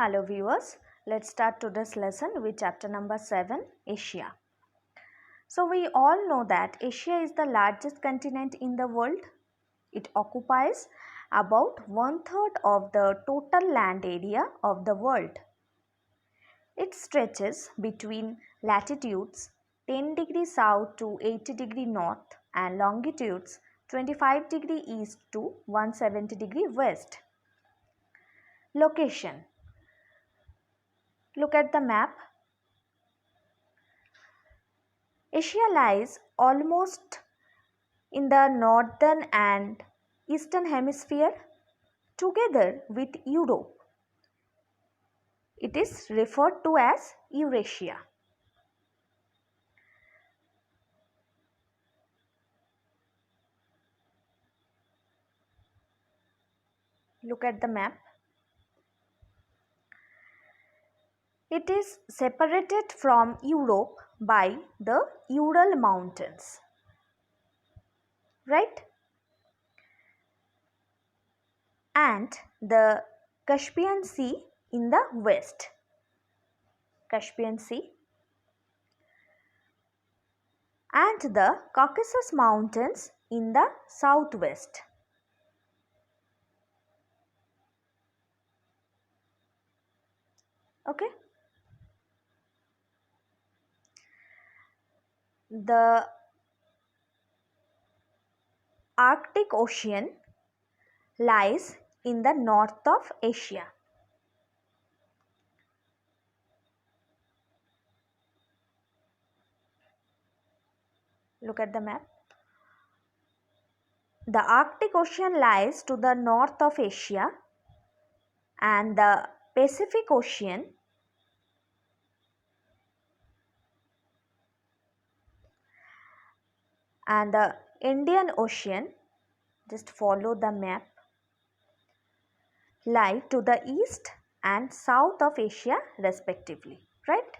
Hello viewers, let's start today's lesson with chapter number 7, Asia. So we all know that Asia is the largest continent in the world. It occupies about 1/3 of the total land area of the world. It stretches between latitudes 10 degrees south to 80 degrees north and longitudes 25 degrees east to 170 degrees west. Location. Look at the map. Asia lies almost in the northern and eastern hemisphere together with Europe. It is referred to as Eurasia. Look at the map. It is separated from Europe by the Ural Mountains. Right? And the Caspian Sea in the west. Caspian Sea. And the Caucasus Mountains in the southwest. Okay? The Arctic Ocean lies in the north of Asia. Look at the map. The Arctic Ocean lies to the north of Asia and the Pacific Ocean and the Indian Ocean, just follow the map, lie to the east and south of Asia respectively, right?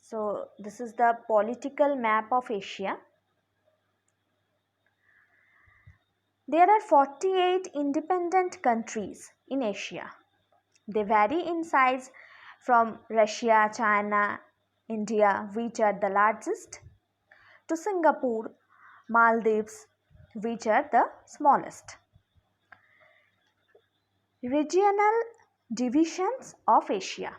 So this is the political map of Asia. There are 48 independent countries in Asia. They vary in size from Russia, China, India, which are the largest, to Singapore, Maldives, which are the smallest. Regional divisions of Asia.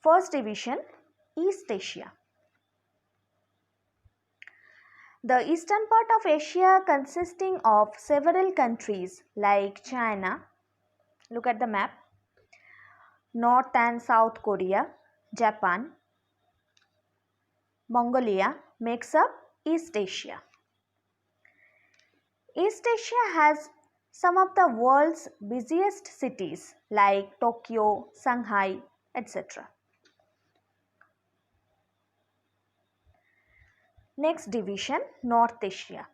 First division, East Asia. The eastern part of Asia consisting of several countries like China, look at the map, North and South Korea, Japan, Mongolia makes up East Asia. East Asia has some of the world's busiest cities like Tokyo, Shanghai, etc. Next division, North Asia.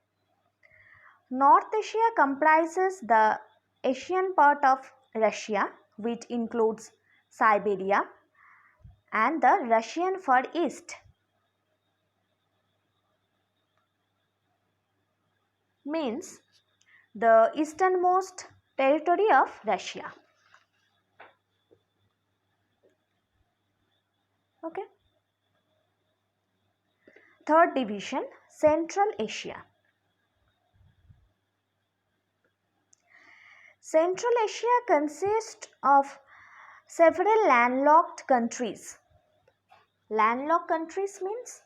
North Asia comprises the Asian part of Russia, which includes Siberia and the Russian Far East. Means the easternmost territory of Russia. Okay. Third division, Central Asia. Central Asia consists of several landlocked countries. Landlocked countries means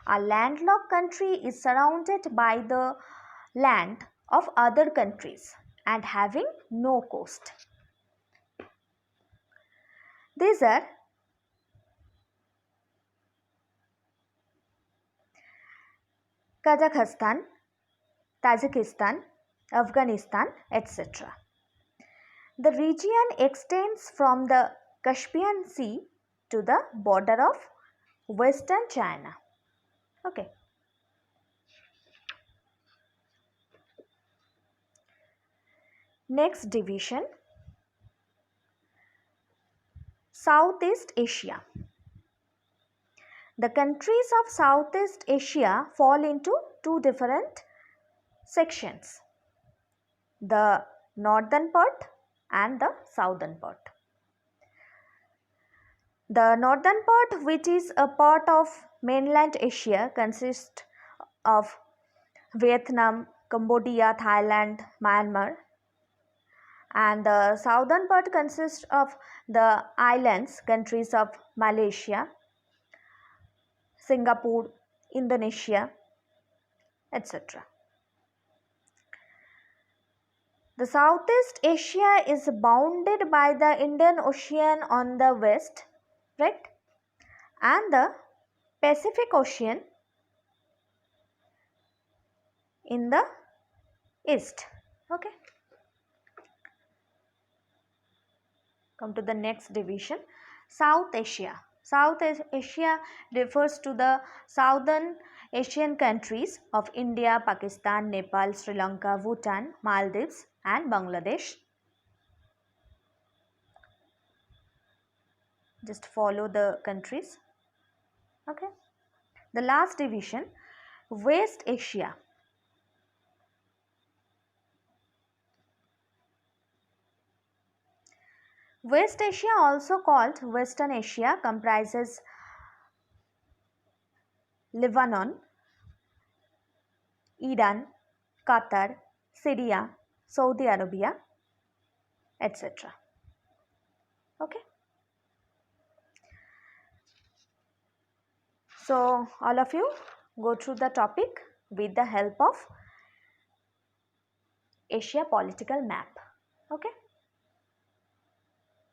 a landlocked country is surrounded by the land of other countries and having no coast. These are Kazakhstan, Tajikistan, Afghanistan, etc. The region extends from the Caspian Sea to the border of western China. Okay. Next division, Southeast Asia. The countries of Southeast Asia fall into two different sections. the northern part and the southern part. The northern part, which is a part of mainland Asia, consists of Vietnam, Cambodia, Thailand, Myanmar, and the southern part consists of the islands, countries of Malaysia, Singapore, Indonesia, etc. The Southeast Asia is bounded by the Indian Ocean on the west, right, and the Pacific Ocean in the east. Okay. Come to the next division, South Asia. South Asia refers to the southern Asian countries of India, Pakistan, Nepal, Sri Lanka, Bhutan, Maldives and Bangladesh. Just follow the countries. Okay. The last division, West Asia. West Asia, also called Western Asia, comprises Lebanon, Iran, Qatar, Syria, Saudi Arabia, etc. Okay. So all of you go through the topic with the help of Asia political map. Okay.